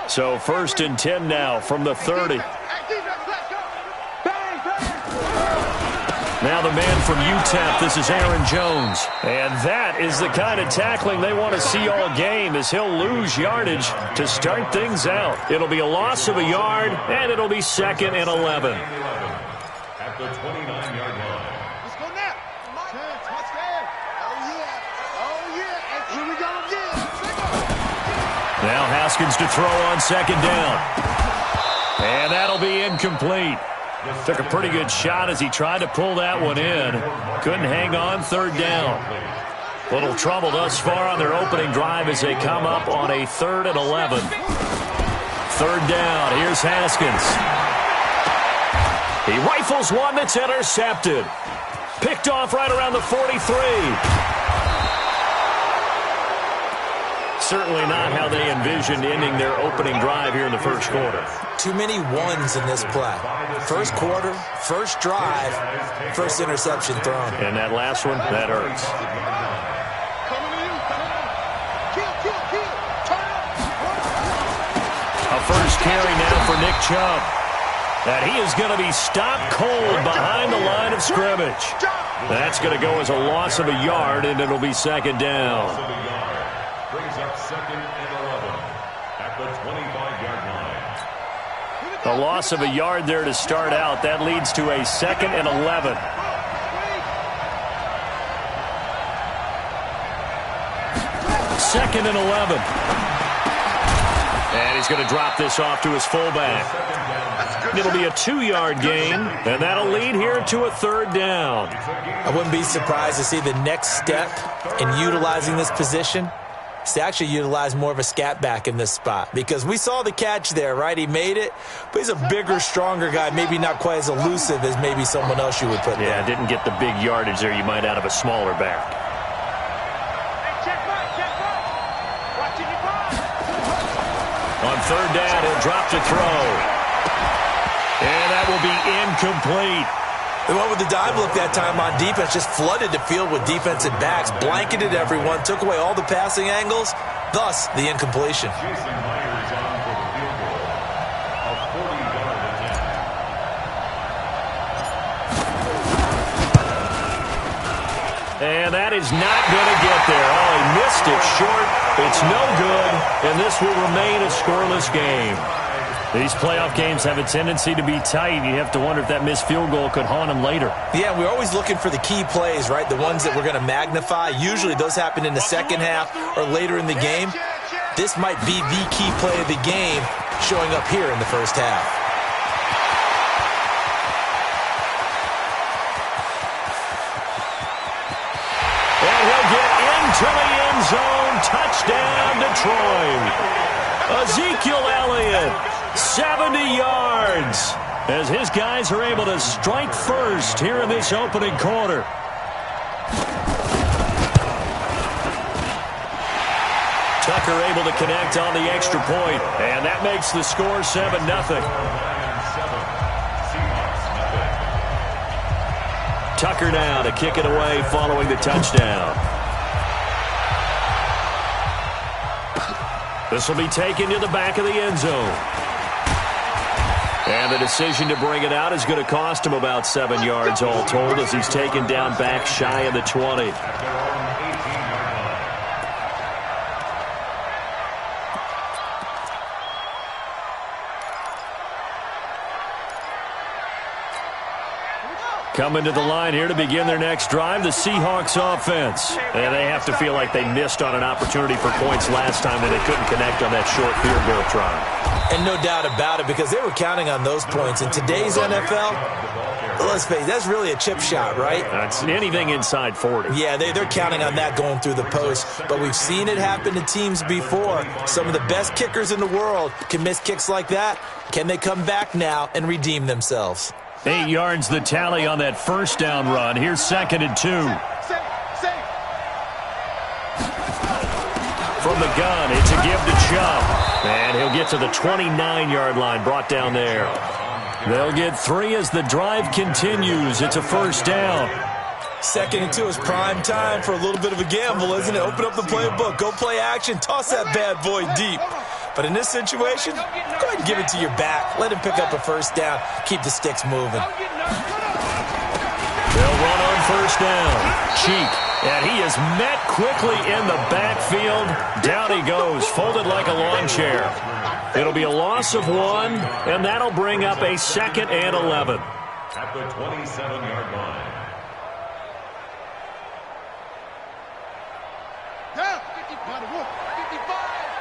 So 1st and 10 now from the 30. Now the man from UTEP, this is Aaron Jones. And that is the kind of tackling they want to see all game, as he'll lose yardage to start things out. It'll be a loss of a yard, and it'll be 2nd and 11. At the 29-yard line. Let's go now. Touchdown. Oh, yeah. Oh, yeah. And here we go again. Now Haskins to throw on 2nd down. And that'll be incomplete. Took a pretty good shot as he tried to pull that one in. Couldn't hang on 3rd down. Little trouble thus far on their opening drive as they come up on a 3rd and 11. 3rd down. Here's Haskins. He rifles one that's intercepted. Picked off right around the 43. Certainly not how they envisioned ending their opening drive here in the 1st quarter. Too many ones in this play. 1st quarter, 1st drive, 1st interception thrown. And that last one, that hurts. A 1st carry now for Nick Chubb. And he is going to be stopped cold behind the line of scrimmage. That's going to go as a loss of a yard, and it'll be 2nd down. Brings up 2nd and 11 at the 25-yard line. A loss of a yard there to start out. That leads to a 2nd and 11. Second and 11. And he's going to drop this off to his fullback. It'll be a 2-yard gain, and that'll lead here to a 3rd down. I wouldn't be surprised to see the next step in utilizing this position is to actually utilize more of a scat back in this spot, because we saw the catch there, right? He made it, but he's a bigger, stronger guy, maybe not quite as elusive as maybe someone else you would put there. Yeah, didn't get the big yardage there you might out of a smaller back. On 3rd down, he'll drop to throw. And that will be incomplete. They went with the dime look that time on defense, just flooded the field with defensive backs, blanketed everyone, took away all the passing angles, thus the incompletion. Jason Myers on for the field goal. A 40-yard attempt. And that is not going to get there. Oh, he missed it short. It's no good, and this will remain a scoreless game. These playoff games have a tendency to be tight. You have to wonder if that missed field goal could haunt them later. Yeah, we're always looking for the key plays, right? The ones that we're going to magnify. Usually those happen in the 2nd half or later in the game. This might be the key play of the game showing up here in the 1st half. And he'll get into the end zone. Touchdown, Detroit. Ezekiel Elliott, 70 yards, as his guys are able to strike first here in this opening quarter. Tucker able to connect on the extra point, and that makes the score 7-0. Tucker now to kick it away following the touchdown. This will be taken to the back of the end zone. And the decision to bring it out is going to cost him about 7 yards all told, as he's taken down back shy of the 20. Coming to the line here to begin their next drive, the Seahawks offense. And they have to feel like they missed on an opportunity for points last time when they couldn't connect on that short field goal try. And no doubt about it, because they were counting on those points. In today's NFL, let's face it, that's really a chip shot, right? That's anything inside 40. Yeah, they're counting on that going through the post. But we've seen it happen to teams before. Some of the best kickers in the world can miss kicks like that. Can they come back now and redeem themselves? 8 yards the tally on that 1st down run. Here's 2nd and 2. From the gun, it's a give to Chubb. And he'll get to the 29-yard line, brought down there. They'll get 3 as the drive continues. It's a 1st down. 2nd and 2 is prime time for a little bit of a gamble, isn't it? Open up the playbook, go play action, toss that bad boy deep. But in this situation, go ahead and give it to your back. Let him pick up a first down. Keep the sticks moving. They'll run on first down. Cheek. And he is met quickly in the backfield. Down he goes, folded like a lawn chair. It'll be a loss of 1, and that'll bring up a 2nd and 11. At the 27-yard line. Down. 55.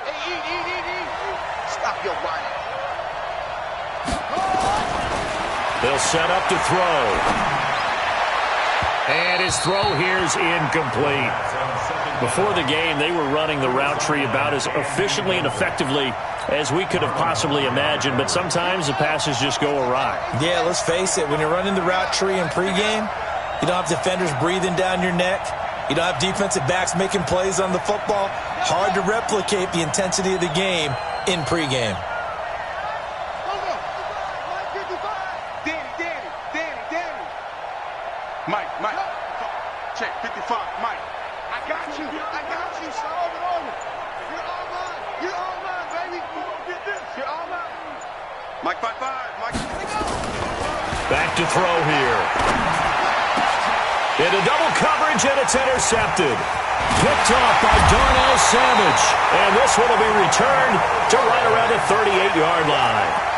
Hey, stop your running. They'll set up to throw. And his throw here is incomplete. Before the game, they were running the route tree about as efficiently and effectively as we could have possibly imagined, but sometimes the passes just go awry. Yeah, let's face it, when you're running the route tree in pregame, you don't have defenders breathing down your neck. You don't have defensive backs making plays on the football. Hard to replicate the intensity of the game in pregame. Mike. Check, 55, Mike. I got you, son. You're all mine, baby. Get this. You're all mine. Mike, 5-5. Mike, Back to throw here. Into double coverage, and it's intercepted. Picked off by Darnell Savage. And this one will be returned to right around the 38-yard line.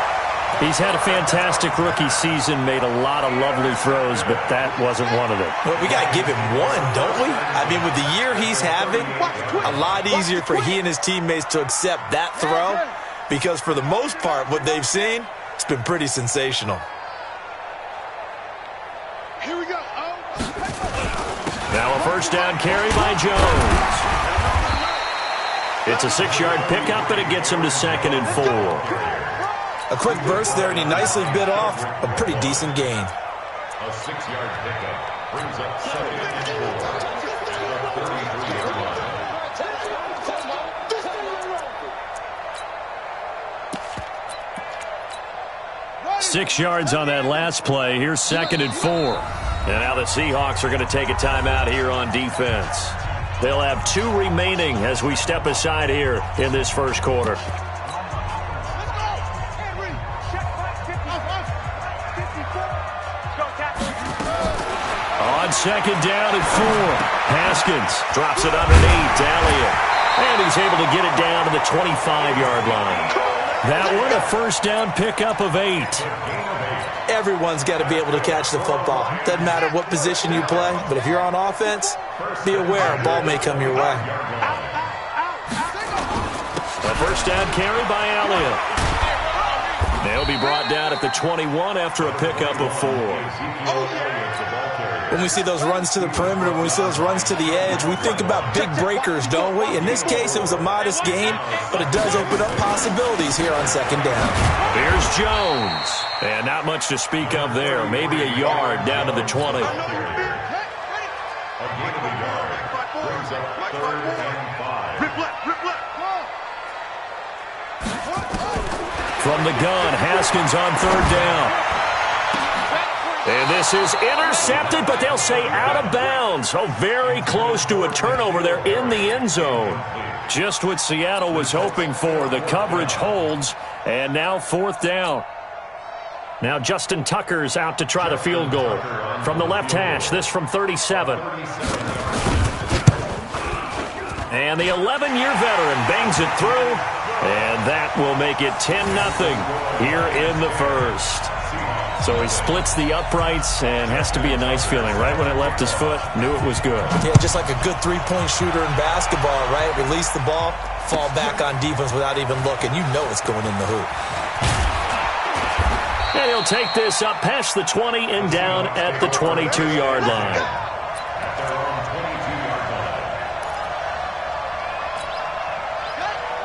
He's had a fantastic rookie season, made a lot of lovely throws, but that wasn't one of them. Well, we got to give him one, don't we? I mean, with the year he's having, a lot easier for he and his teammates to accept that throw because for the most part, what they've seen, it's been pretty sensational. here we go. Now a first down carry by Jones. It's a 6-yard pickup, and it gets him to 2nd and 4. A quick burst there, and he nicely bit off a pretty decent gain. A 6-yard pickup brings up 2nd and 4. At the 33-yard line. 6 yards on that last play. Here's 2nd and 4. And now the Seahawks are going to take a timeout here on defense. They'll have 2 remaining as we step aside here in this first quarter. On 2nd down and 4. Haskins drops it underneath to Elliott. And he's able to get it down to the 25-yard line. That one, a first down pickup of 8. Everyone's got to be able to catch the football. Doesn't matter what position you play, but if you're on offense, be aware a ball may come your way. A first down carry by Elliott. They'll be brought down at the 21 after a pickup of 4. When we see those runs to the perimeter, when we see those runs to the edge, we think about big breakers, don't we? In this case, it was a modest gain, but it does open up possibilities here on 2nd down. Here's Jones. And not much to speak of there. Maybe a yard down to the 20. A gain of a yard brings up 3rd and 5. From the gun, Haskins on 3rd down. And this is intercepted, but they'll say out of bounds. Oh, very close to a turnover there in the end zone. Just what Seattle was hoping for. The coverage holds, and now 4th down. Now Justin Tucker's out to try the field goal. From the left hash, this from 37. And the 11-year veteran bangs it through, and that will make it 10-0 here in the first. So he splits the uprights, and has to be a nice feeling. Right when it left his foot, knew it was good. Yeah, just like a good three-point shooter in basketball, right? Release the ball, fall back on defense without even looking. You know it's going in the hoop. And he'll take this up past the 20 and down at the 22-yard line.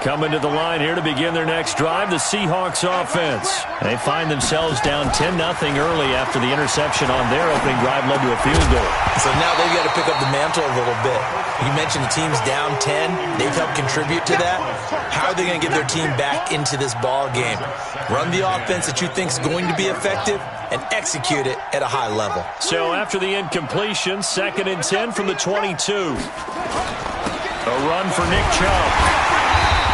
Coming to the line here to begin their next drive, the Seahawks offense. They find themselves down 10-0 early after the interception on their opening drive led to a field goal. So now they've got to pick up the mantle a little bit. You mentioned the team's down 10. They've helped contribute to that. How are they going to get their team back into this ball game? Run the offense that you think is going to be effective and execute it at a high level. So after the incompletion, 2nd and 10 from the 22. A run for Nick Chubb.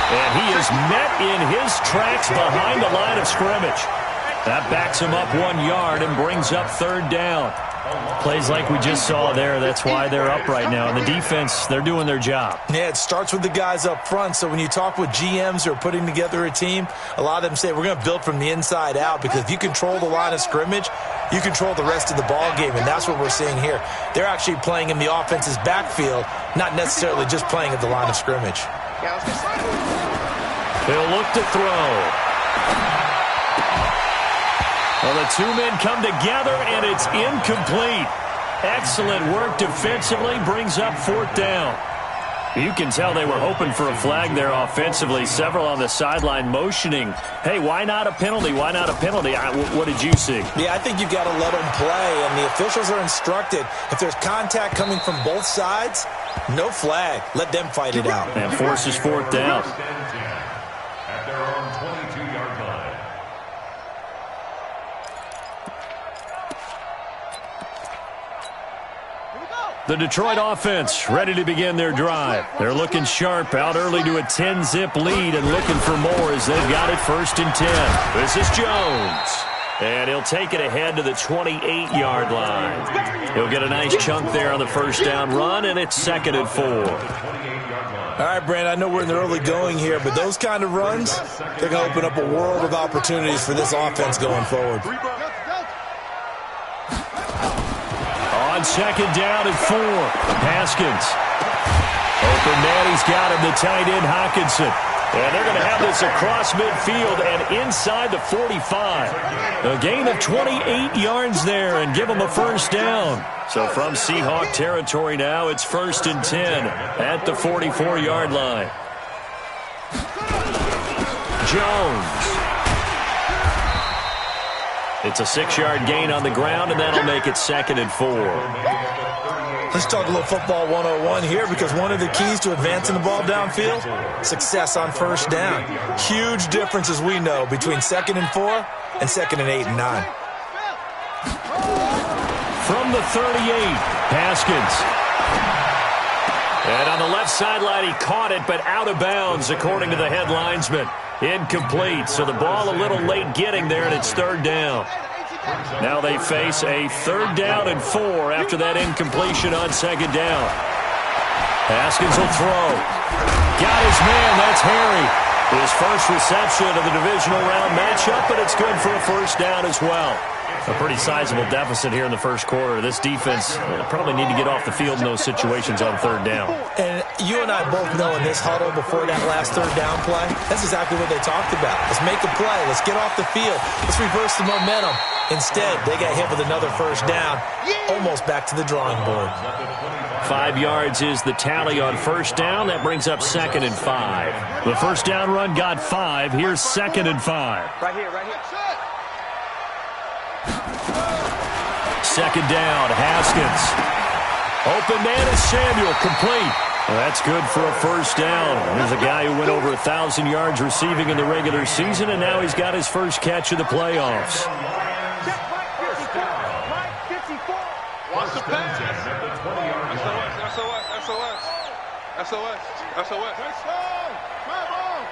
And he is met in his tracks behind the line of scrimmage. That backs him up 1 yard and brings up third down. Plays like we just saw there. That's why they're up right now. And the defense, they're doing their job. Yeah, it starts with the guys up front. So when you talk with GMs who are putting together a team, a lot of them say we're going to build from the inside out, because if you control the line of scrimmage, you control the rest of the ball game, and that's what we're seeing here. They're actually playing in the offense's backfield, not necessarily just playing at the line of scrimmage. He'll look to throw. Well, the two men come together, and it's incomplete. Excellent work defensively, brings up fourth down. You can tell they were hoping for a flag there offensively. Several on the sideline motioning, hey, why not a penalty? Why not a penalty? What did you see? Yeah, I think you've got to let them play, and the officials are instructed, if there's contact coming from both sides, no flag. Let them fight it out. And forces fourth down. At their own 22-yard line. The Detroit offense ready to begin their drive. They're looking sharp, out early to a 10-zip lead and looking for more as they've got it 1st and 10. This is Jones. And he'll take it ahead to the 28-yard line. He'll get a nice chunk there on the first down run, and it's 2nd and 4. All right, Brand, I know we're in the early going here, but those kind of runs, they're going to open up a world of opportunities for this offense going forward. On 2nd down and 4, Haskins. Open man, he's got him, the tight end, Hockenson. And they're going to have this across midfield and inside the 45. A gain of 28 yards there and give them a first down. So from Seahawk territory now, it's 1st and 10 at the 44-yard line. Jones. It's a 6-yard gain on the ground, and that'll make it 2nd and 4. Let's talk a little football 101 here, because one of the keys to advancing the ball downfield, success on first down. Huge difference, as we know, between 2nd and 4 and 2nd and 8 and 9. From the 38, Haskins. And on the left sideline, he caught it, but out of bounds, according to the head linesman. Incomplete, so the ball a little late getting there, and it's 3rd down. Now they face a 3rd down and 4 after that incompletion on 2nd down. Haskins will throw. Got his man, that's Harry. His first reception of the divisional round matchup, but it's good for a first down as well. A pretty sizable deficit here in the first quarter. This defense probably need to get off the field in those situations on 3rd down. And you and I both know in this huddle before that last 3rd down play, that's exactly what they talked about. Let's make a play. Let's get off the field. Let's reverse the momentum. Instead, they got hit with another first down, almost back to the drawing board. 5 yards is the tally on first down. That brings up 2nd and 5. The first down run got 5. Here's 2nd and 5. Right here, right here. 2nd down, Haskins. Open man is Samuel, complete. Well, that's good for a first down. There's a guy who went over 1,000 yards receiving in the regular season, and now he's got his first catch of the playoffs. Watch the pass. SOS. Come on.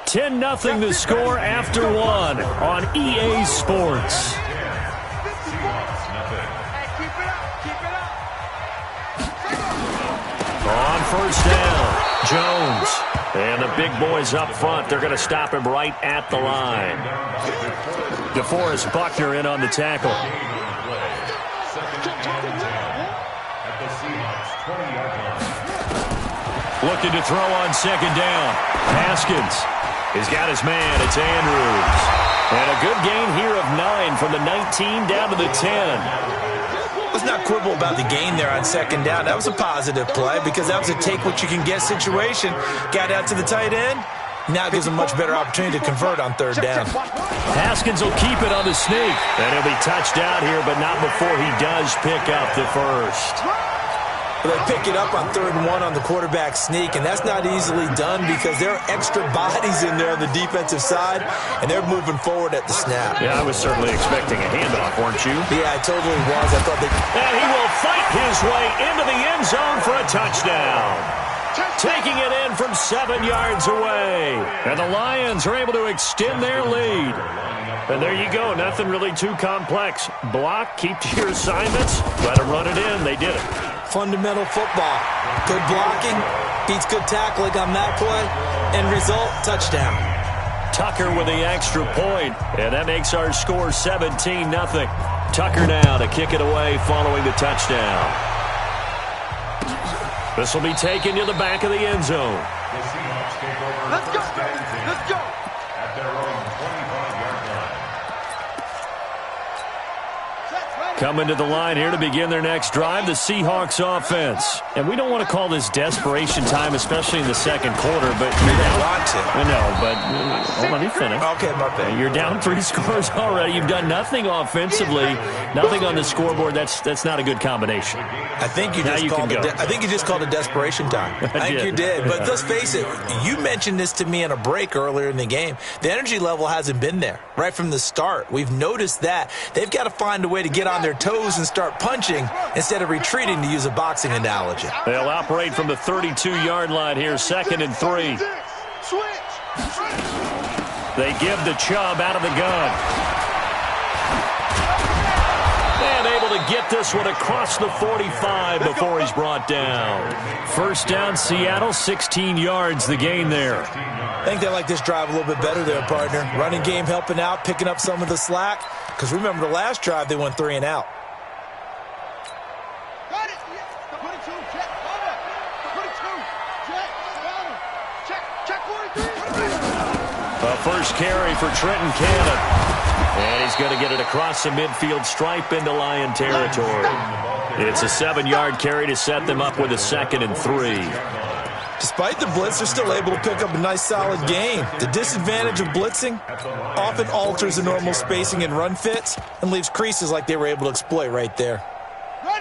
$10-0 the score after 1 on EA Sports. On first down, Jones. And the big boys up front, they're going to stop him right at the line. DeForest Buckner in on the tackle. Looking to throw on 2nd down. Haskins. He's got his man. It's Andrews. And a good gain here of 9 from the 19 down to the 10. Let's not quibble about the gain there on 2nd down. That was a positive play because that was a take-what-you-can-get situation. Got out to the tight end. Now it gives him a much better opportunity to convert on 3rd down. Haskins will keep it on the sneak. And he'll be touched out here, but not before he does pick up the first. They pick it up on 3rd and 1 on the quarterback sneak, and that's not easily done because there are extra bodies in there on the defensive side, and they're moving forward at the snap. Yeah, I was certainly expecting a handoff, weren't you? Yeah, I totally was. I thought they... And he will fight his way into the end zone for a touchdown. Taking it in from 7 yards away. And the Lions are able to extend their lead. And there you go. Nothing really too complex. Block, keep to your assignments, let them run it in. They did it. Fundamental football. Good blocking beats good tackling on that play. End result, touchdown. Tucker with the extra point. And that makes our score 17-0. Tucker now to kick it away following the touchdown. This will be taken to the back of the end zone. Let's go. Let's go. At their own 25-yard line. Coming to the line here to begin their next drive, the Seahawks offense. And we don't want to call this desperation time, especially in the second quarter, but you're down. I know, but hold on, let me finish. Okay, my bad. You're down 3 scores already. You've done nothing offensively, nothing on the scoreboard. That's not a good combination. I think you just called it desperation time. I think you did. But let's face it, you mentioned this to me in a break earlier in the game. The energy level hasn't been there right from the start. We've noticed that. They've got to find a way to get on their toes and start punching instead of retreating, to use a boxing analogy. They'll operate from the 32-yard line here, 2nd and 3. They give the Chubb out of the gun. And able to get this one across the 45 before he's brought down. First down, Seattle, 16 yards the gain there. I think they like this drive a little bit better there, partner. Running game helping out, picking up some of the slack. Because remember the last drive, they went 3 and out. Got it. Put it 2. Check. Put it 2. Check. Check 43. A first carry for Trenton Cannon. And he's going to get it across the midfield stripe into Lion territory. It's a 7-yard carry to set them up with a 2nd and 3. Despite the blitz, they're still able to pick up a nice, solid gain. The disadvantage of blitzing often alters the normal spacing and run fits and leaves creases like they were able to exploit right there.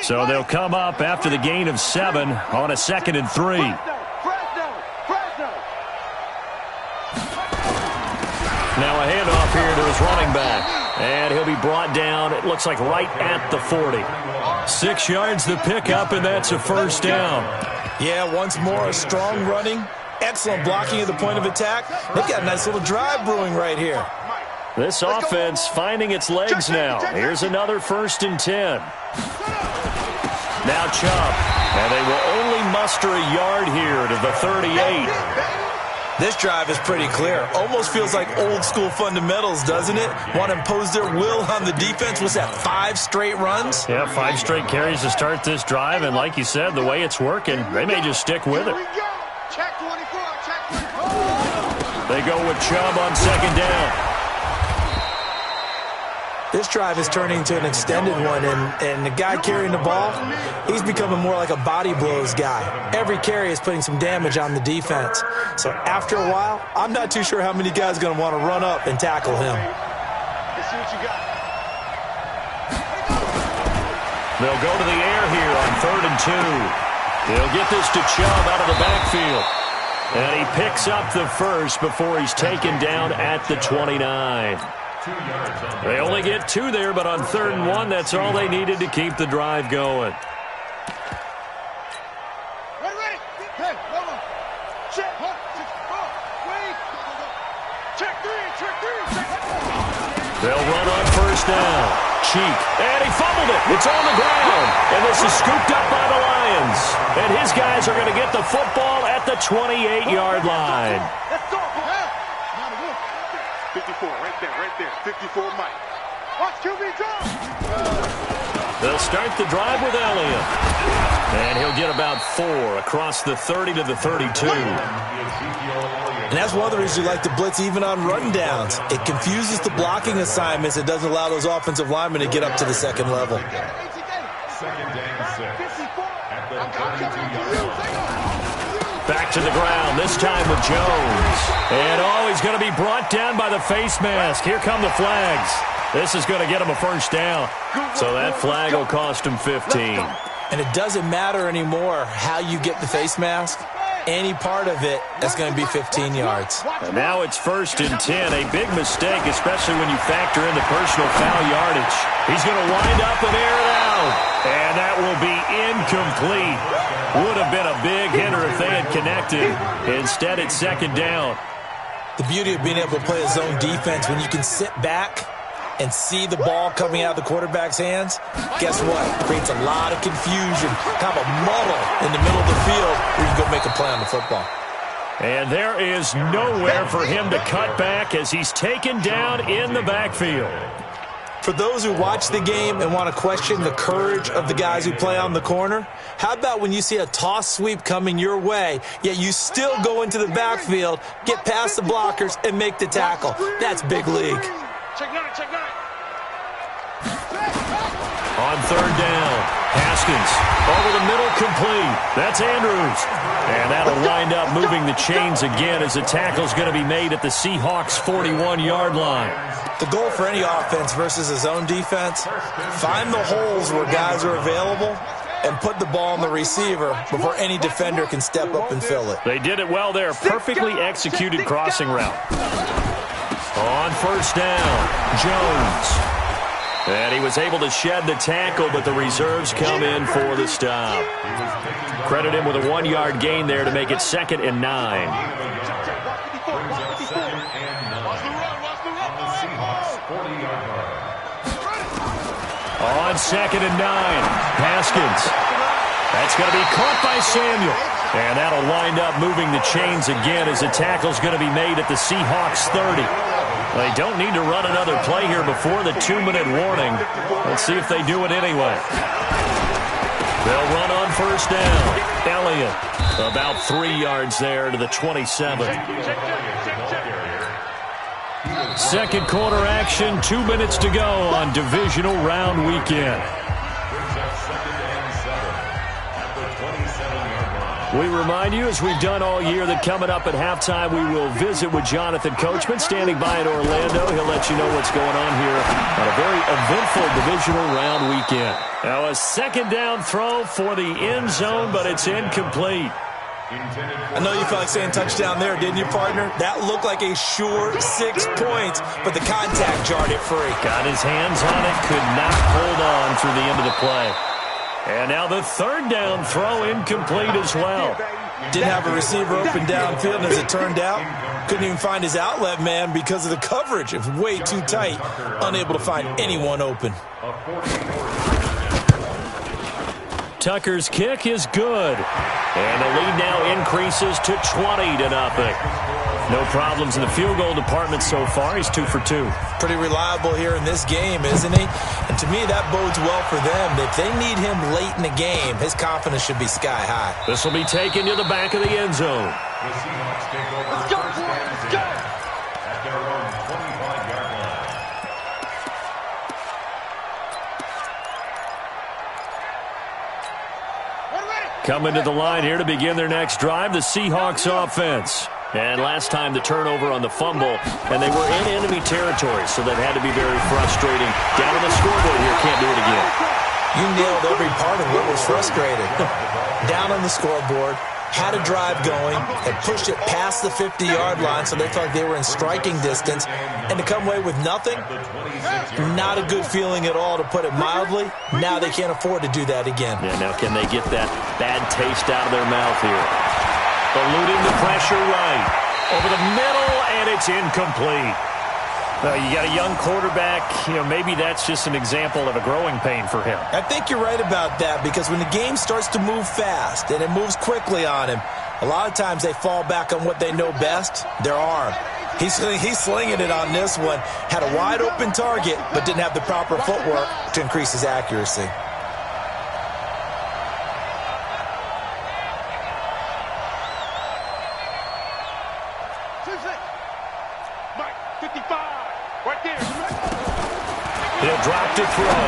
So they'll come up after the gain of 7 on a 2nd and 3. Now a handoff here to his running back. And he'll be brought down, it looks like right at the 40. 6 yards the pickup, and that's a first down. Yeah, once more, a strong running, excellent blocking at the point of attack. They've got a nice little drive brewing right here. This offense finding its legs now. Here's another 1st and 10. Now Chubb. And they will only muster a yard here to the 38. This drive is pretty clear. Almost feels like old school fundamentals, doesn't it? Want to impose their will on the defense. Was that 5 straight runs? Yeah, 5 straight carries to start this drive. And like you said, the way it's working, they may just stick with it. Check 24. They go with Chubb on 2nd down. This drive is turning into an extended one, and the guy carrying the ball, he's becoming more like a body blows guy. Every carry is putting some damage on the defense. So after a while, I'm not too sure how many guys are going to want to run up and tackle him. Let's see what you got. They'll go to the air here on 3rd and 2. They'll get this to Chubb out of the backfield. And he picks up the first before he's taken down at the 29. They only get 2 there, but on 3rd and 1, that's all they needed to keep the drive going. Ready. Hey, hold on. Check. Wait. Check 3. They'll run on 1st down. Cheek. And he fumbled it. It's on the ground. And this is scooped up by the Lions. And his guys are going to get the football at the 28-yard line. Let's go. 54, right there. 54, Mike. Watch QB drop. They'll start the drive with Elliott. And he'll get about 4 across the 30 to the 32. And that's one of the reasons you like to blitz even on run downs. It confuses the blocking assignments. It doesn't allow those offensive linemen to get up to the 2nd level. 2nd and 6. At the 32-yard line. Back to the ground, this time with Jones. And he's going to be brought down by the face mask. Here come the flags. This is going to get him a first down. So that flag will cost him 15. And it doesn't matter anymore how you get the face mask. Any part of it is going to be 15 yards. And now it's 1st and 10. A big mistake, especially when you factor in the personal foul yardage. He's going to wind up and air it out. And that will be incomplete. Would have been a big hitter if they had connected. Instead, it's 2nd down. The beauty of being able to play a zone defense when you can sit back and see the ball coming out of the quarterback's hands, guess what? It creates a lot of confusion, kind of a muddle in the middle of the field where you can go make a play on the football. And there is nowhere for him to cut back as he's taken down in the backfield. For those who watch the game and want to question the courage of the guys who play on the corner, how about when you see a toss sweep coming your way, yet you still go into the backfield, get past the blockers, and make the tackle? That's big league. Check nine. On 3rd down, Haskins over the middle, complete. That's Andrews. And that'll wind up moving the chains again as the tackle's going to be made at the Seahawks' 41-yard line. The goal for any offense versus a zone defense, find the holes where guys are available and put the ball on the receiver before any defender can step up and fill it. They did it well there. Perfectly executed crossing route. On 1st down, Jones. And he was able to shed the tackle, but the reserves come in for the stop. Credit him with a 1-yard gain there to make it 2nd and 9. On 2nd and 9, Haskins. That's going to be caught by Samuel. And that'll wind up moving the chains again as the tackle's going to be made at the Seahawks' 30. They don't need to run another play here before the 2-minute warning. Let's see if they do it anyway. They'll run on 1st down. Elliott about 3 yards there to the 27. 2nd quarter action, 2 minutes to go on divisional round weekend. We remind you, as we've done all year, that coming up at halftime, we will visit with Jonathan Coachman, standing by in Orlando. He'll let you know what's going on here on a very eventful divisional round weekend. Now, a 2nd down throw for the end zone, but it's incomplete. I know you felt like saying touchdown there, didn't you, partner? That looked like a sure 6 points, but the contact jarred it free. Got his hands on it, could not hold on through the end of the play. And now the 3rd down throw incomplete as well. Didn't have a receiver open downfield, and as it turned out, couldn't even find his outlet man because of the coverage. It was way too tight, unable to find anyone open. Tucker's kick is good. And the lead now increases to 20-0. No problems in the field goal department so far. He's 2 for 2. Pretty reliable here in this game, isn't he? And to me, that bodes well for them. If they need him late in the game, his confidence should be sky high. This will be taken to the back of the end zone. Let's go, boys. Let's go. At their own 25-yard line. Coming to the line here to begin their next drive, the Seahawks offense. And last time the turnover on the fumble, and they were in enemy territory, so that had to be very frustrating. Down on the scoreboard here, can't do it again. You nailed every part of what was frustrating. Down on the scoreboard, had a drive going, had pushed it past the 50-yard line, so they thought they were in striking distance, and to come away with nothing, not a good feeling at all, to put it mildly. Now they can't afford to do that again. Yeah, now can they get that bad taste out of their mouth here? Eluding the pressure right. Over the middle, and it's incomplete. You got a young quarterback. Maybe that's just an example of a growing pain for him. I think you're right about that, because when the game starts to move fast and it moves quickly on him, a lot of times they fall back on what they know best, their arm. He's slinging it on this one. Had a wide open target, but didn't have the proper footwork to increase his accuracy. He'll drop to throw.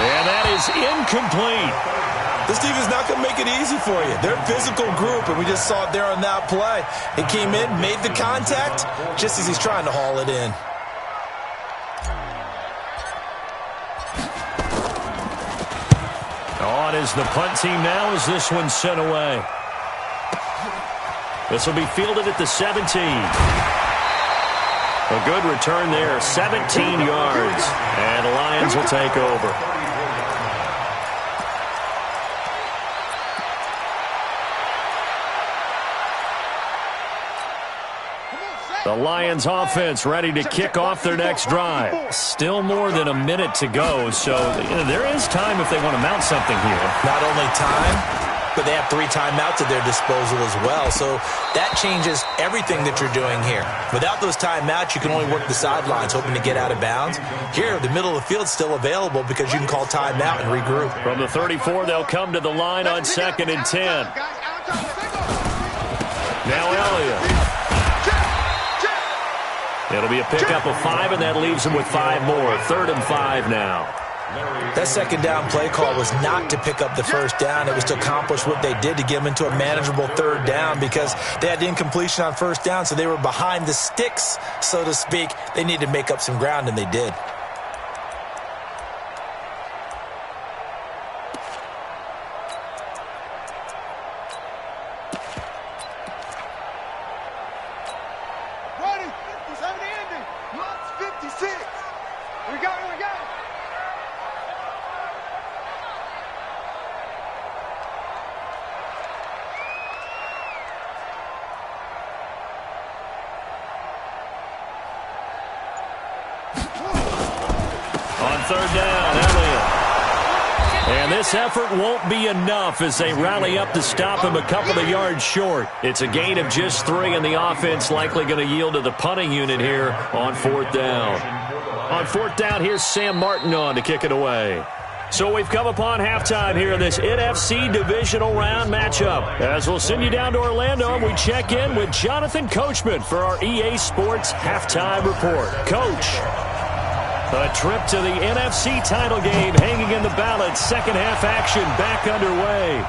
And that is incomplete. This team is not going to make it easy for you. They're a physical group, and we just saw it there on that play. He came in, made the contact, just as he's trying to haul it in. is the punt team now as this one's sent away. This will be fielded at the 17. A good return there, 17 yards. And the Lions will take over. The Lions offense ready to kick off their next drive. Still more than a minute to go, so there is time if they want to mount something here. Not only time, but they have 3 timeouts at their disposal as well. So that changes everything that you're doing here. Without those timeouts, you can only work the sidelines, hoping to get out of bounds. Here, the middle of the field is still available because you can call timeout and regroup. From the 34, they'll come to the line on 2nd and 10. Now Elliott. It'll be a pickup of 5, and that leaves them with 5 more. 3rd and 5 now. That second down play call was not to pick up the first down. It was to accomplish what they did to get them into a manageable 3rd down because they had incompletion on 1st down, so they were behind the sticks, so to speak. They needed to make up some ground, and they did. This effort won't be enough as they rally up to stop him a couple of yards short. It's a gain of just 3, and the offense likely going to yield to the punting unit here on 4th down. On 4th down, here's Sam Martin on to kick it away. So we've come upon halftime here in this NFC divisional round matchup. As we'll send you down to Orlando, we check in with Jonathan Coachman for our EA Sports halftime report. Coach. A trip to the NFC title game hanging in the balance. Second half action back underway.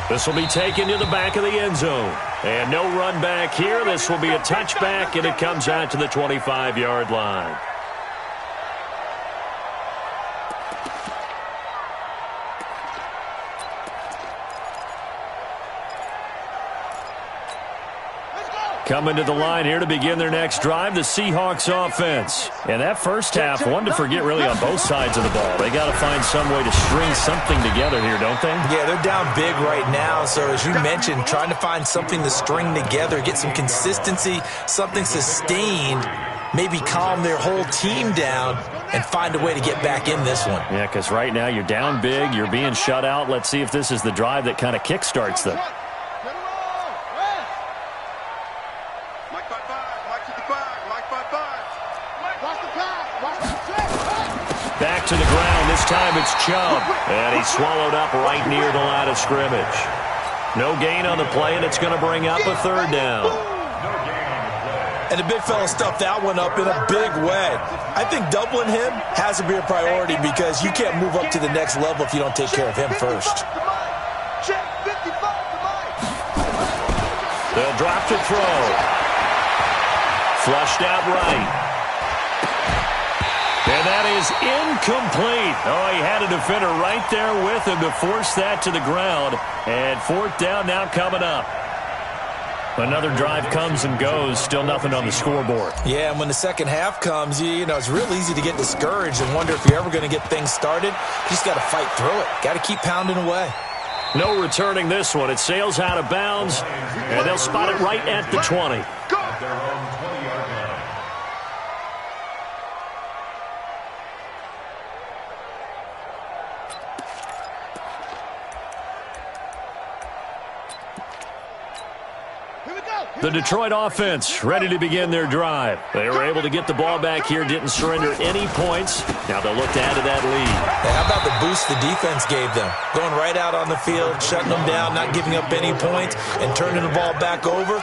This will be taken to the back of the end zone. And no run back here. This will be a touchback, and it comes out to the 25-yard line. Coming to the line here to begin their next drive, the Seahawks offense. And that first half, one to forget really on both sides of the ball. They got to find some way to string something together here, don't they? Yeah, they're down big right now. So as you mentioned, trying to find something to string together, get some consistency, something sustained, maybe calm their whole team down and find a way to get back in this one. Yeah, because right now you're down big, you're being shut out. Let's see if this is the drive that kind of kickstarts them. Back to the ground. This time it's Chubb. And he's swallowed up right near the line of scrimmage. No gain on the play, and it's going to bring up a 3rd down. And the big fella stuffed that one up in a big way. I think doubling him has to be a priority because you can't move up to the next level if you don't take care of him first. They'll drop to throw. Flushed out right. And that is incomplete. Oh, he had a defender right there with him to force that to the ground. And 4th down now coming up. Another drive comes and goes. Still nothing on the scoreboard. Yeah, and when the second half comes, you know, it's real easy to get discouraged and wonder if you're ever going to get things started. You just got to fight through it. Got to keep pounding away. No returning this one. It sails out of bounds, and they'll spot it right at the 20. The Detroit offense ready to begin their drive. They were able to get the ball back here, didn't surrender any points. Now they'll look to add to that lead. Hey, how about the boost the defense gave them? Going right out on the field, shutting them down, not giving up any points, and turning the ball back over.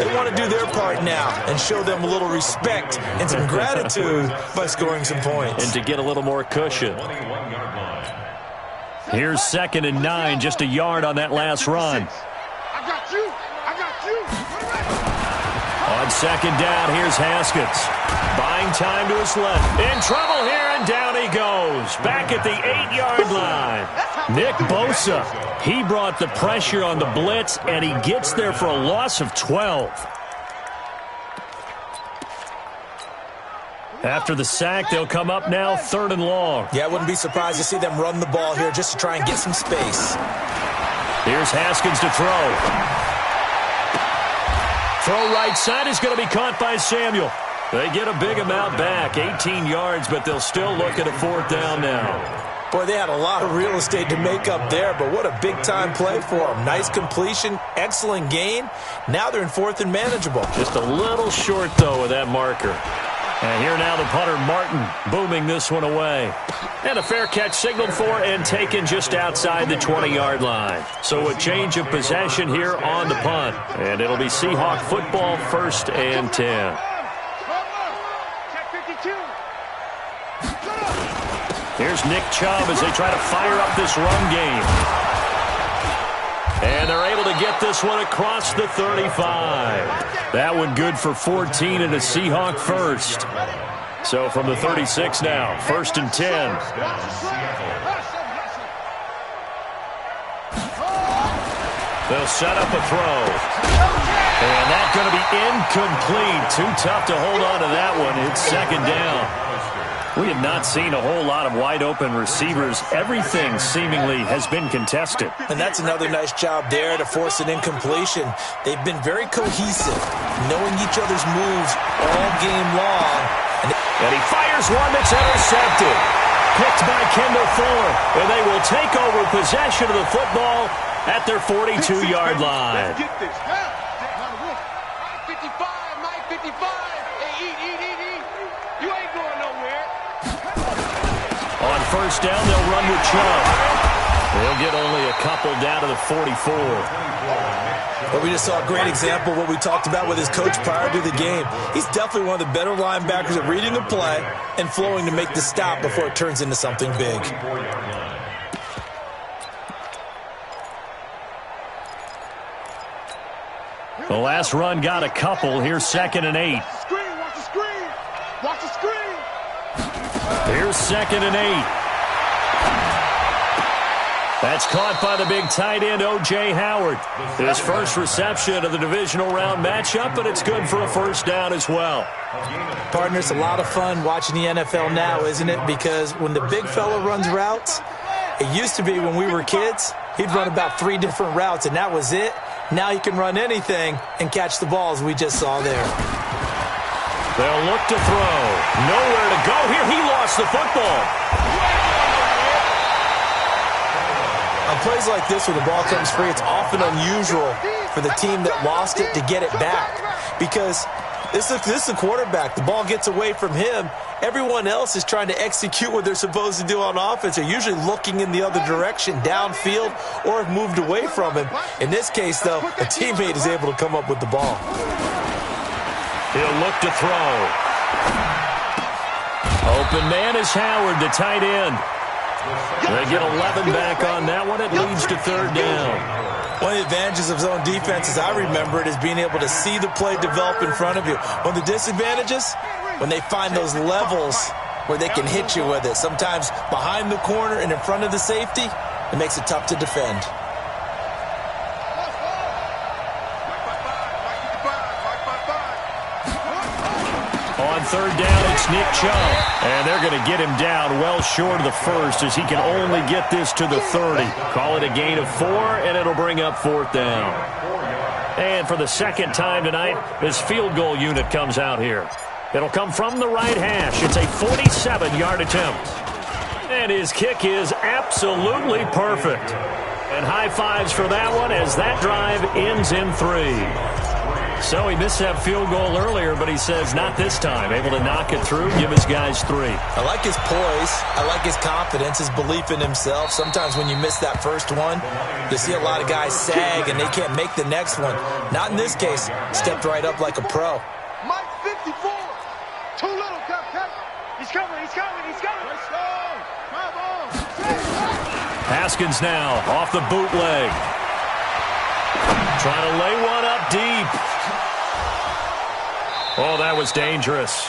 They want to do their part now and show them a little respect and some gratitude by scoring some points. And to get a little more cushion. Here's 2nd and 9, just a yard on that last run. I got you. On On second down, here's Haskins. Buying time to his left. In trouble here, and down he goes. Back at the 8-yard line. Nick Bosa, he brought the pressure on the blitz, and he gets there for a loss of 12. After the sack, they'll come up now 3rd and long. Yeah, I wouldn't be surprised to see them run the ball here just to try and get some space. Here's Haskins to throw. Throw right side is going to be caught by Samuel. They get a big amount back, 18 yards, but they'll still look at a 4th down now. Boy, they had a lot of real estate to make up there, but what a big-time play for them. Nice completion, excellent gain. Now they're in 4th and manageable. Just a little short, though, with that marker. And here now the punter, Martin, booming this one away. And a fair catch signaled for and taken just outside the 20-yard line. So a change of possession here on the punt. And it'll be Seahawk football, 1st and 10. Here's Nick Chubb as they try to fire up this run game. And they're able to get this one across the 35. That one good for 14 and a Seahawk first. So from the 36 now, 1st and 10. They'll set up a throw. And that's going to be incomplete. Too tough to hold on to that one. It's 2nd down. We have not seen a whole lot of wide-open receivers. Everything seemingly has been contested. And that's another nice job there to force an incompletion. They've been very cohesive, knowing each other's moves all game long. And he fires one that's intercepted. Picked by Kendall Fuller. And they will take over possession of the football at their 42-yard line. Let's get this. 55, Mike 55. Hey, eat. You ain't going nowhere. On 1st down, they'll run with Chubb. They'll get only a couple down to the 44. But we just saw a great example of what we talked about with his coach prior to the game. He's definitely one of the better linebackers at reading the play and flowing to make the stop before it turns into something big. The last run got a couple. Here's 2nd and 8. Watch the screen. Watch the screen. Here's 2nd and 8. That's caught by the big tight end, O.J. Howard. His first reception of the divisional round matchup, but it's good for a 1st down as well. Partner, it's a lot of fun watching the NFL now, isn't it? Because when the big fella runs routes, it used to be when we were kids, he'd run about 3 different routes, and that was it. Now he can run anything and catch the balls we just saw there. They'll look to throw. Nowhere to go here. He lost the football. On plays like this, when the ball comes free, it's often unusual for the team that lost it to get it back. Because this is the quarterback. The ball gets away from him. Everyone else is trying to execute what they're supposed to do on offense. They're usually looking in the other direction, downfield, or have moved away from him. In this case, though, a teammate is able to come up with the ball. He'll look to throw. Open man is Howard, the tight end. They get 11 back on that one. It leads to 3rd down. One of the advantages of zone defense, as I remember it, is being able to see the play develop in front of you. One of the disadvantages, when they find those levels where they can hit you with it. Sometimes behind the corner and in front of the safety, it makes it tough to defend. On 3rd down, it's Nick Chubb. And they're going to get him down well short of the 1st as he can only get this to the 30. Call it a gain of 4, and it'll bring up 4th down. And for the 2nd time tonight, this field goal unit comes out here. It'll come from the right hash. It's a 47-yard attempt. And his kick is absolutely perfect. And high fives for that one as that drive ends in 3. So he missed that field goal earlier, but he says not this time. Able to knock it through, give his guys 3. I like his poise. I like his confidence, his belief in himself. Sometimes when you miss that first one, you see a lot of guys sag and they can't make the next one. Not in this case. Stepped right up like a pro. Mike 54. Too little, Cap. He's coming. Let's go. Come on. Haskins now off the bootleg. Trying to lay one up deep. Oh, that was dangerous.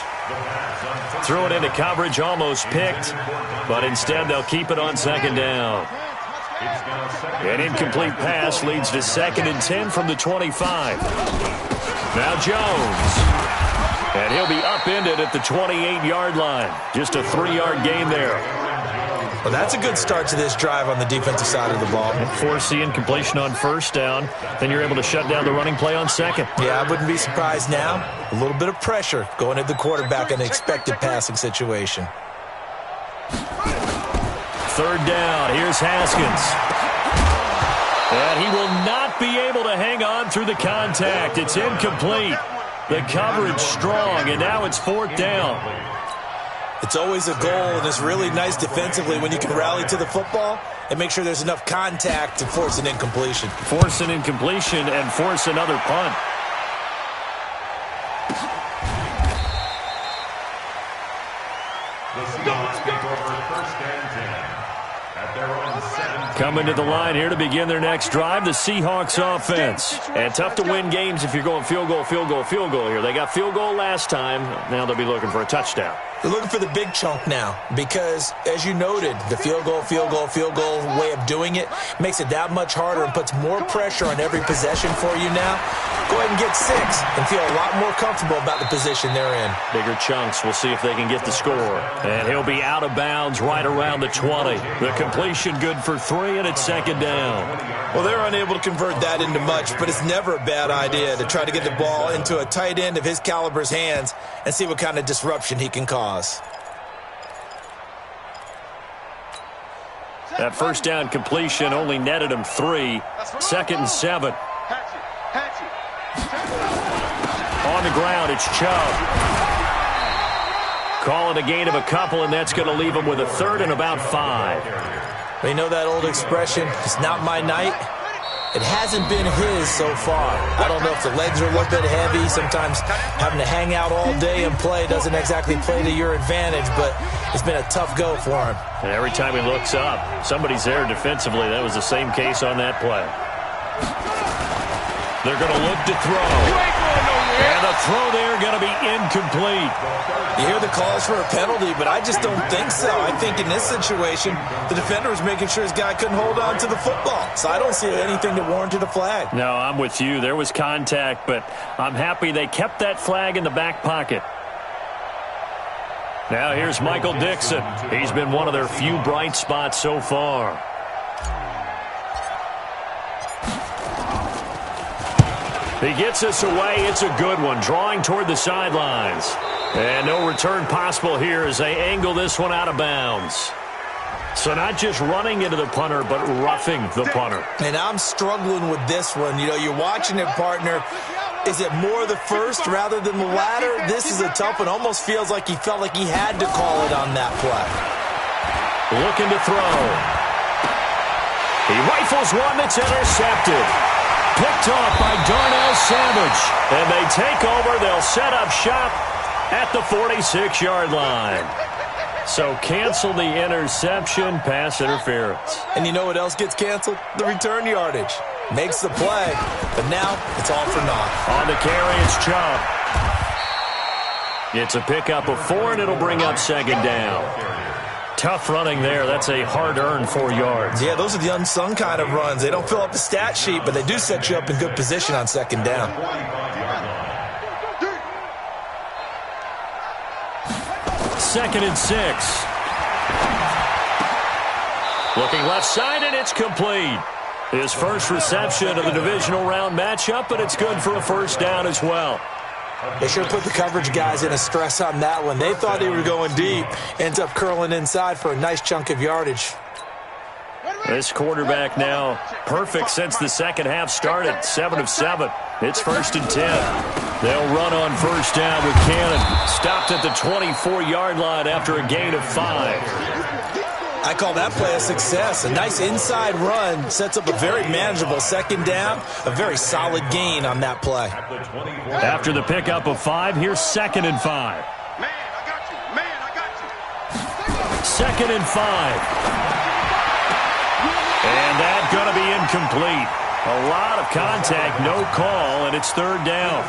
Threw it into coverage, almost picked, but instead they'll keep it on second down. An incomplete pass leads to 2nd and 10 from the 25. Now Jones. And he'll be upended at the 28-yard line. Just a 3-yard gain there. Well, that's a good start to this drive on the defensive side of the ball. Force the incompletion on first down. Then you're able to shut down the running play on second. Yeah, I wouldn't be surprised now. A little bit of pressure going at the quarterback in an expected passing situation. 3rd down. Here's Haskins. And he will not be able to hang on through the contact. It's incomplete. The coverage strong, and now it's 4th down. It's always a goal, and it's really nice defensively when you can rally to the football and make sure there's enough contact to force an incompletion. Force an incompletion and force another punt. The Seahawks take over 1st and 10 at their own 17. Coming to the line here to begin their next drive, the Seahawks offense. And tough to win games if you're going field goal, field goal, field goal here. They got field goal last time. Now they'll be looking for a touchdown. They're looking for the big chunk now because, as you noted, the field goal way of doing it makes it that much harder and puts more pressure on every possession for you now. Go ahead and get 6 and feel a lot more comfortable about the position they're in. Bigger chunks. We'll see if they can get the score. And he'll be out of bounds right around the 20. The completion good for 3, and it's 2nd down. Well, they're unable to convert that into much, but it's never a bad idea to try to get the ball into a tight end of his caliber's hands and see what kind of disruption he can cause. That 1st down completion only netted him 3. 2nd and 7. On the ground, it's Chubb. Call it a gain of a couple, and that's going to leave him with a 3rd and about 5. You know that old expression, it's not my night? It hasn't been his so far. I don't know if the legs are a little bit heavy. Sometimes having to hang out all day and play doesn't exactly play to your advantage, but it's been a tough go for him. And every time he looks up, somebody's there defensively. That was the same case on that play. They're going to look to throw. And the throw there going to be incomplete. You hear the calls for a penalty, but I just don't think so. I think in this situation, the defender was making sure his guy couldn't hold on to the football. So I don't see anything that warranted a flag. No, I'm with you. There was contact, but I'm happy they kept that flag in the back pocket. Now here's Michael Dixon. He's been one of their few bright spots so far. He gets us away. It's a good one, drawing toward the sidelines. And no return possible here as they angle this one out of bounds. So not just running into the punter, but roughing the punter. And I'm struggling with this one. You know, you're watching it, partner. Is it more the first rather than the latter? This is a tough one. Almost feels like he felt like he had to call it on that play. Looking to throw. He rifles one that's intercepted. Picked off by Darnell Savage. And they take over. They'll set up shop at the 46-yard line. So cancel the interception, pass interference. And you know what else gets canceled? The return yardage. Makes the play, but now it's all for naught. On the carry, it's Chubb. It's a pickup of 4, and it'll bring up 2nd down. Tough running there. That's a hard-earned 4 yards. Yeah, those are the unsung kind of runs. They don't fill up the stat sheet, but they do set you up in good position on 2nd down. 2nd and 6. Looking left side, and it's complete. His first reception of the divisional round matchup, but it's good for a 1st down as well. They sure put the coverage guys in a stress on that one. They thought they were going deep. Ends up curling inside for a nice chunk of yardage. This quarterback now perfect since the second half started. 7 of 7. It's 1st and 10. They'll run on 1st down with Cannon. Stopped at the 24-yard line after a gain of 5. I call that play a success. A nice inside run sets up a very manageable 2nd down. A very solid gain on that play. After the pickup of 5, here's 2nd and 5. Man, I got you. Man, I got you. 2nd and 5. And that's going to be incomplete. A lot of contact, no call, and it's third down.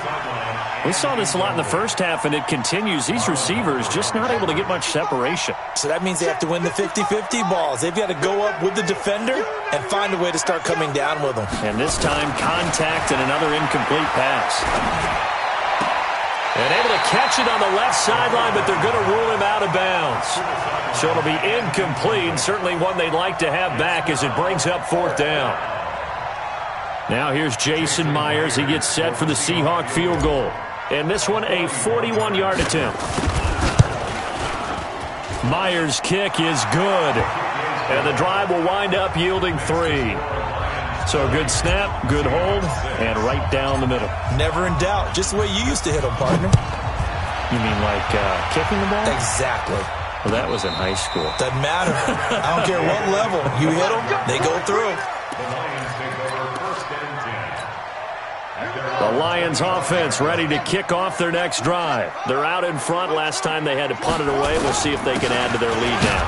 We saw this a lot in the first half, and it continues. These receivers just not able to get much separation. So that means they have to win the 50-50 balls. They've got to go up with the defender and find a way to start coming down with them. And this time, contact and another incomplete pass. And able to catch it on the left sideline, but they're going to rule him out of bounds. So it'll be incomplete, certainly one they'd like to have back as it brings up fourth down. Now here's Jason Myers. He gets set for the Seahawk field goal. And this one, a 41-yard attempt. Myers' kick is good. And the drive will wind up yielding 3. So a good snap, good hold, and right down the middle. Never in doubt. Just the way you used to hit them, partner. You mean like kicking the ball? Exactly. Well, that was in high school. Doesn't matter. I don't care what level. You hit them, they go through. The Lions offense ready to kick off their next drive. They're out in front. Last time they had to punt it away. We'll see if they can add to their lead now.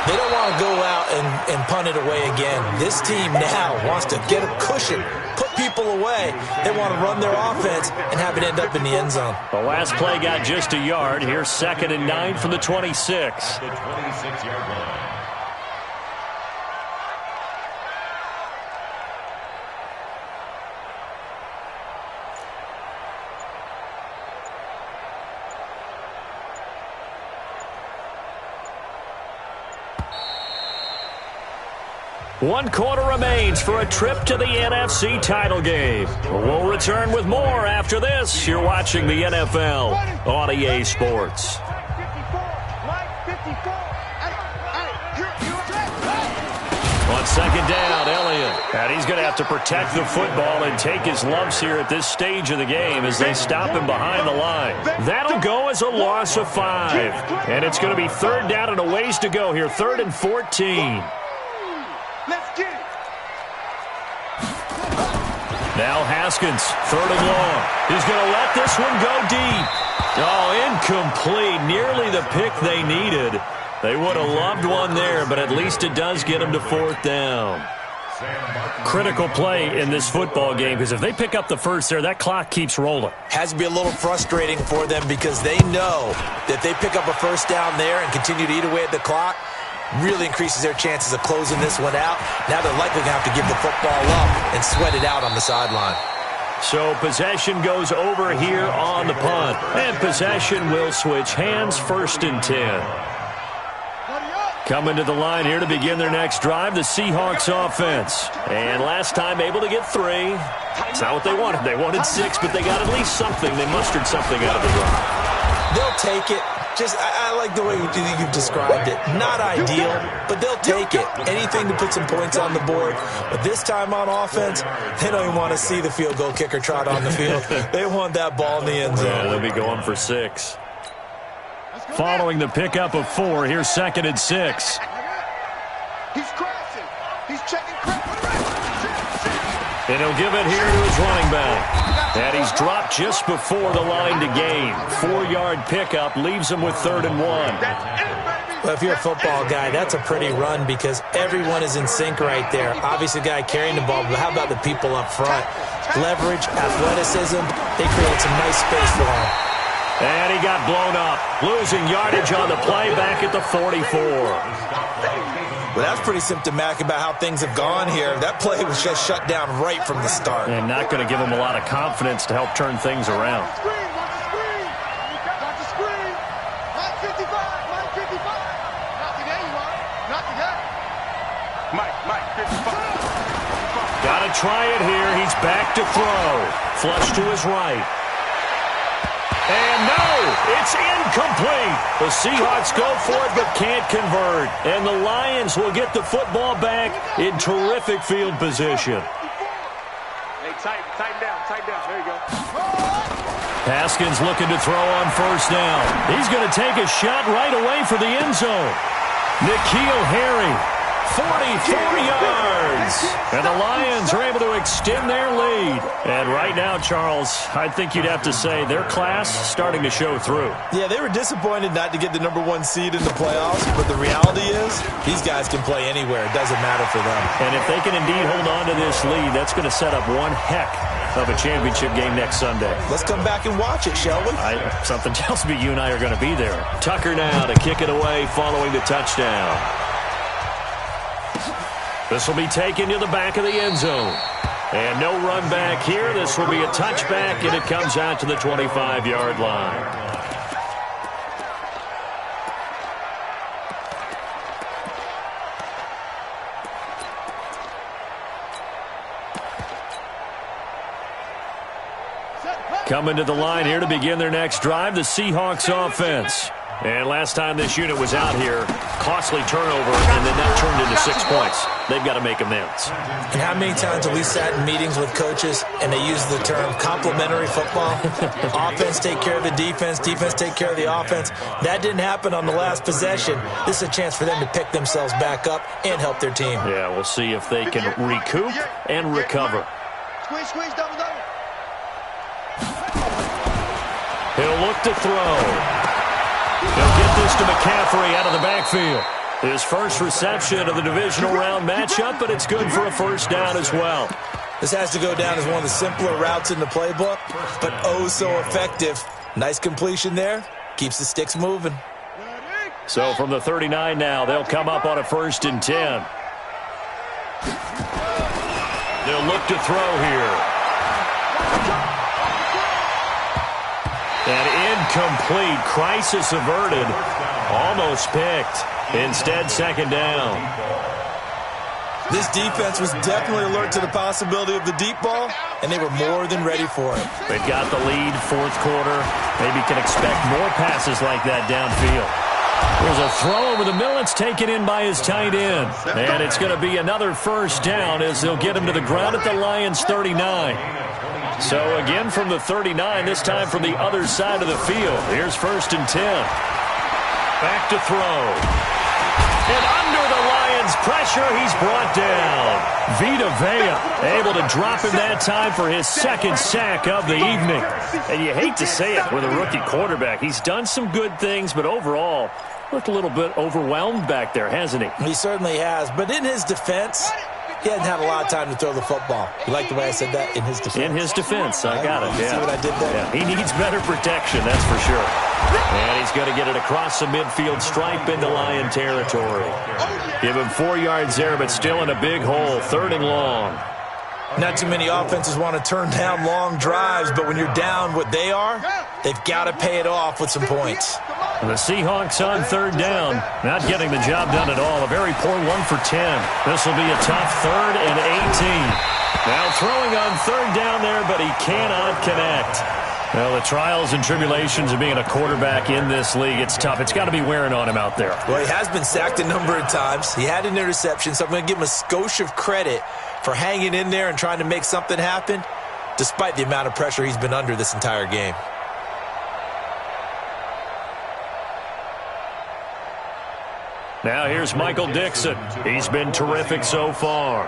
They don't want to go out and punt it away again. This team now wants to get a cushion, put people away. They want to run their offense and have it end up in the end zone. The last play got just a yard. Here's 2nd and 9 from the 26. The 26-yard line. One quarter remains for a trip to the NFC title game. We'll return with more after this. You're watching the NFL on EA Sports. On 2nd down, Elliott. And he's going to have to protect the football and take his lumps here at this stage of the game as they stop him behind the line. That'll go as a loss of 5. And it's going to be 3rd down and a ways to go here. 3rd and 14. Let's get it. Now Haskins, 3rd and long. He's going to let this one go deep. Oh, incomplete. Nearly the pick they needed. They would have loved one there, but at least it does get them to 4th down. Critical play in this football game because if they pick up the first there, that clock keeps rolling. Has to be a little frustrating for them because they know that they pick up a first down there and continue to eat away at the clock. Really increases their chances of closing this one out. Now they're likely going to have to give the football up and sweat it out on the sideline. So possession goes over here on the punt. And possession will switch hands. 1st and 10. Coming to the line here to begin their next drive, the Seahawks offense. And last time able to get 3. It's not what they wanted. They wanted 6, but they got at least something. They mustered something out of the drive. They'll take it. Just, I like the way you've described it. Not ideal, but they'll take it. Anything to put some points on the board. But this time on offense, they don't even want to see the field goal kicker trot on the field. They want that ball in the end zone. Yeah, they'll be going for 6. Following the pickup of 4, here's 2nd and 6. He's crashing. He's checking crashing. And he'll give it here to his running back. And he's dropped just before the line to gain. 4-yard pickup leaves him with 3rd and 1. Well, if you're a football guy, that's a pretty run because everyone is in sync right there. Obviously, the guy carrying the ball, but how about the people up front? Leverage, athleticism, they create some nice space for him. And he got blown up, losing yardage on the play back at the 44. Well, that's pretty symptomatic about how things have gone here. That play was just shut down right from the start. And not going to give him a lot of confidence to help turn things around. Got to try it here. He's back to throw. Flush to his right. And no, it's incomplete. The Seahawks go for it but can't convert. And the Lions will get the football back in terrific field position. Hey, tighten down. There you go. Haskins looking to throw on 1st down. He's going to take a shot right away for the end zone. N'Keal Harry 44 yards. And the Lions are able to extend their lead. And right now, Charles, I think you'd have to say their class starting to show through. Yeah, they were disappointed not to get the #1 seed in the playoffs, but the reality is these guys can play anywhere. It doesn't matter for them. And if they can indeed hold on to this lead, that's going to set up one heck of a championship game next Sunday. Let's come back and watch it, shall we? Something tells me you and I are going to be there. Tucker now to kick it away following the touchdown. This will be taken to the back of the end zone. And no run back here. This will be a touchback, and it comes out to the 25-yard line. Coming to the line here to begin their next drive, the Seahawks offense. And last time this unit was out here, costly turnover, and then that turned into 6 points. They've got to make amends. And how many times have we sat in meetings with coaches and they use the term complementary football? Offense take care of the defense, defense take care of the offense. That didn't happen on the last possession. This is a chance for them to pick themselves back up and help their team. Yeah, we'll see if they can recoup and recover. Squeeze, double. He'll look to throw. He'll get this to McCaffrey out of the backfield. His first reception of the divisional round matchup, but it's good for a first down as well. This has to go down as one of the simpler routes in the playbook, but oh so effective. Nice completion there. Keeps the sticks moving. So from the 39 now, they'll come up on a 1st and 10. They'll look to throw here. And incomplete. Crisis averted. Almost picked. Instead, 2nd down. This defense was definitely alert to the possibility of the deep ball, and they were more than ready for it. They've got the lead, 4th quarter. Maybe can expect more passes like that downfield. There's a throw over the middle. It's taken in by his tight end. And it's going to be another first down as they'll get him to the ground at the Lions' 39. So again from the 39, this time from the other side of the field. Here's 1st and 10. Back to throw. And under the Lions' pressure, he's brought down. Vita Vea able to drop him that time for his 2nd sack of the evening. And you hate to say it with a rookie quarterback. He's done some good things, but overall, looked a little bit overwhelmed back there, hasn't he? He certainly has. But in his defense, he hasn't had a lot of time to throw the football. You like the way I said that? In his defense? In his defense. I got it. You see what I did there? Yeah, he needs better protection, that's for sure. And he's going to get it across the midfield stripe into Lion territory. Give him 4 yards there, but still in a big hole. 3rd and long. Not too many offenses want to turn down long drives, but when you're down what they are, they've got to pay it off with some points. The Seahawks on 3rd down, not getting the job done at all. A very poor 1 for 10. This will be a tough 3rd and 18. Now throwing on 3rd down there, but he cannot connect. Well, the trials and tribulations of being a quarterback in this league, it's tough. It's got to be wearing on him out there. Well, he has been sacked a number of times. He had an interception, so I'm going to give him a skosh of credit for hanging in there and trying to make something happen, despite the amount of pressure he's been under this entire game. Now here's Michael Dixon. He's been terrific so far.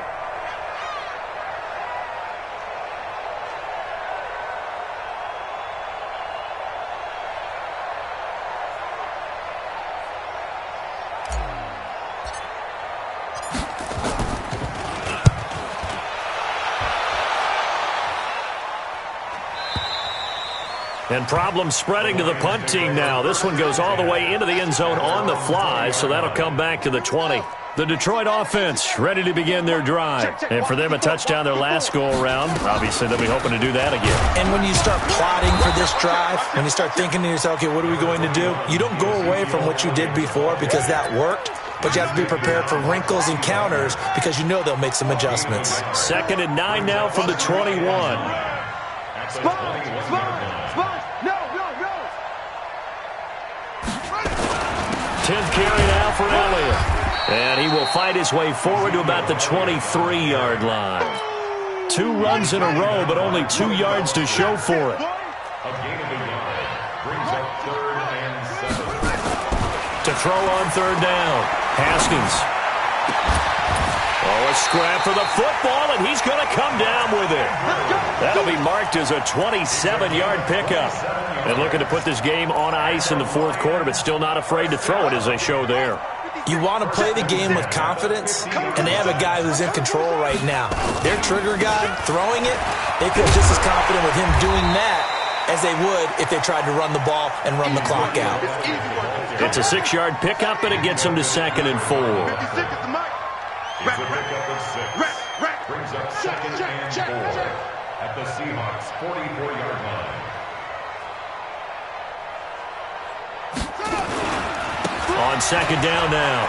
And problems spreading to the punt team now. This one goes all the way into the end zone on the fly, so that'll come back to the 20. The Detroit offense ready to begin their drive. And for them, a touchdown their last go-around. Obviously, they'll be hoping to do that again. And when you start plotting for this drive, when you start thinking to yourself, okay, what are we going to do? You don't go away from what you did before because that worked, but you have to be prepared for wrinkles and counters because you know they'll make some adjustments. 2nd and 9 now from the 21. Spot. No. 10th carry now for Elliott. And he will fight his way forward to about the 23-yard line. 2 runs in a row, but only 2 yards to show for it. A gain of a yard. Brings up 3rd and 7. To throw on 3rd down. Haskins. A scrap for the football, and he's going to come down with it. That'll be marked as a 27-yard pickup. And looking to put this game on ice in the fourth quarter, but still not afraid to throw it as they show there. You want to play the game with confidence, and they have a guy who's in control right now. Their trigger guy, throwing it, they feel just as confident with him doing that as they would if they tried to run the ball and run the clock out. It's a 6-yard pickup, and it gets them to 2nd and 4. It's a pickup of 6. Brings up 2nd and 4 at the Seahawks' 44-yard line. On 2nd down now,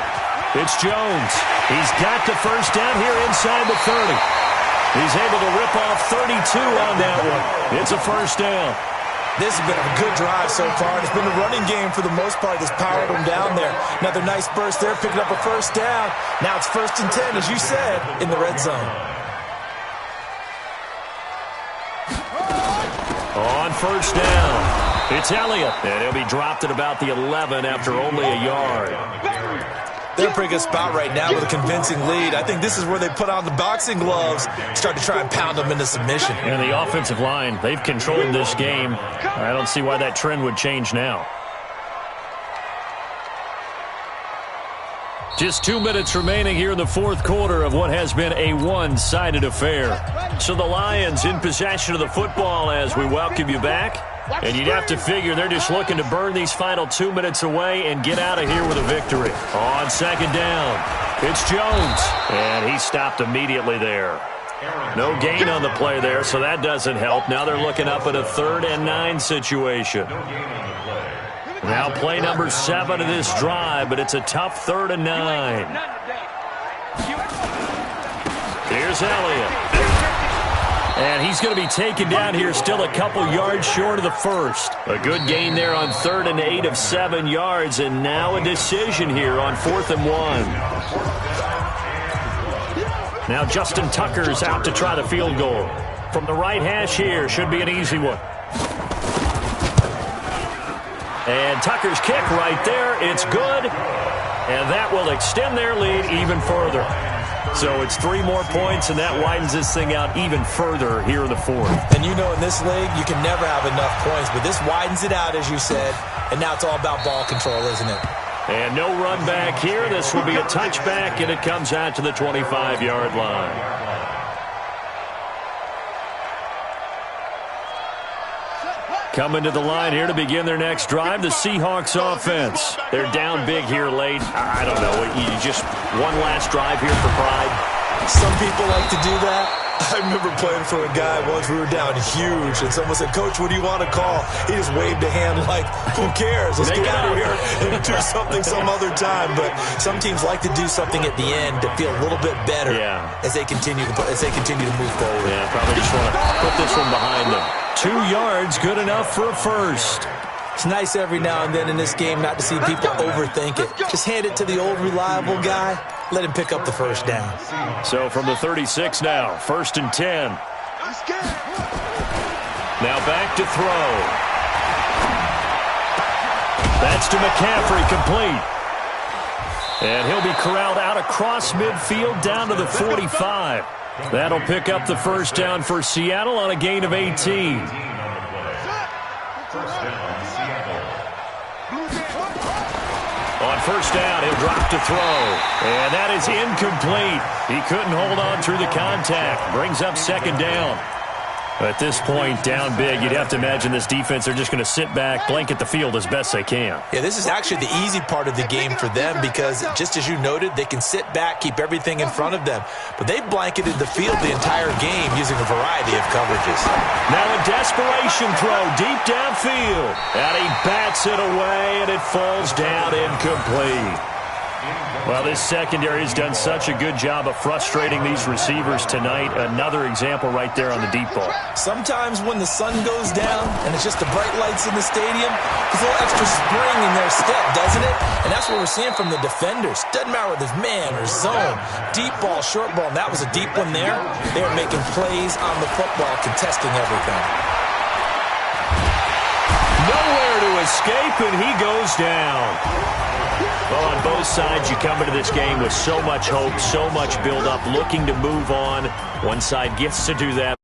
it's Jones. He's got the first down here inside the 30. He's able to rip off 32 on that one. It's a first down. This has been a good drive so far, and it's been the running game for the most part that's powered them down there. Another nice burst there, picking up a first down. Now it's 1st and 10, as you said, in the red zone. On 1st down, it's Elliott, and he'll be dropped at about the 11 after only a yard. They're in a pretty good spot right now with a convincing lead. I think this is where they put on the boxing gloves, start to try and pound them into submission. And the offensive line, they've controlled this game. I don't see why that trend would change now. Just 2 minutes remaining here in the fourth quarter of what has been a one-sided affair. So the Lions in possession of the football as we welcome you back. And you'd have to figure they're just looking to burn these final 2 minutes away and get out of here with a victory. On 2nd down, it's Jones. And he stopped immediately there. No gain on the play there, so that doesn't help. Now they're looking up at a 3rd and 9 situation. Now play number 7 of this drive, but it's a tough 3rd and 9. Here's Elliott. And he's going to be taken down here still a couple yards short of the first. A good gain there on 3rd and 8 of 7 yards, and now a decision here on 4th and 1. Now Justin Tucker's out to try the field goal. From the right hash here, should be an easy one. And Tucker's kick right there, it's good. And that will extend their lead even further. So it's 3 more points, and that widens this thing out even further here in the fourth. And you know in this league, you can never have enough points, but this widens it out, as you said, and now it's all about ball control, isn't it? And no run back here. This will be a touchback, and it comes out to the 25-yard line. Coming to the line here to begin their next drive, the Seahawks offense. They're down big here late. I don't know. You just one last drive here for pride. Some people like to do that. I remember playing for a guy once. We were down huge, and someone said, "Coach, what do you want to call?" He just waved a hand like, "Who cares? Let's get out of here and do something some other time." But some teams like to do something at the end to feel a little bit better as they continue to move forward. Yeah, probably just want to put this one behind them. 2 yards, good enough for a first. It's nice every now and then in this game not to see people overthink it. Just hand it to the old reliable guy. Let him pick up the first down. So from the 36 now, 1st and 10. Now back to throw. That's to McCaffrey, complete. And he'll be corralled out across midfield down to the 45. That'll pick up the first down for Seattle on a gain of 18. First down, Seattle. On first down, he'll drop to throw. And that is incomplete. He couldn't hold on through the contact. Brings up 2nd down. At this point, down big, you'd have to imagine this defense, they're just going to sit back, blanket the field as best they can. Yeah, this is actually the easy part of the game for them because, just as you noted, they can sit back, keep everything in front of them. But they blanketed the field the entire game using a variety of coverages. Now a desperation throw deep downfield. And he bats it away, and it falls down incomplete. Well, this secondary has done such a good job of frustrating these receivers tonight. Another example right there on the deep ball. Sometimes when the sun goes down and it's just the bright lights in the stadium, there's a little extra spring in their step, doesn't it? And that's what we're seeing from the defenders. Doesn't matter whether it's man or zone. Deep ball, short ball, and that was a deep one there. They were making plays on the football, contesting everything. Nowhere to escape, and he goes down. Well, on both sides, you come into this game with so much hope, so much build-up, looking to move on. One side gets to do that.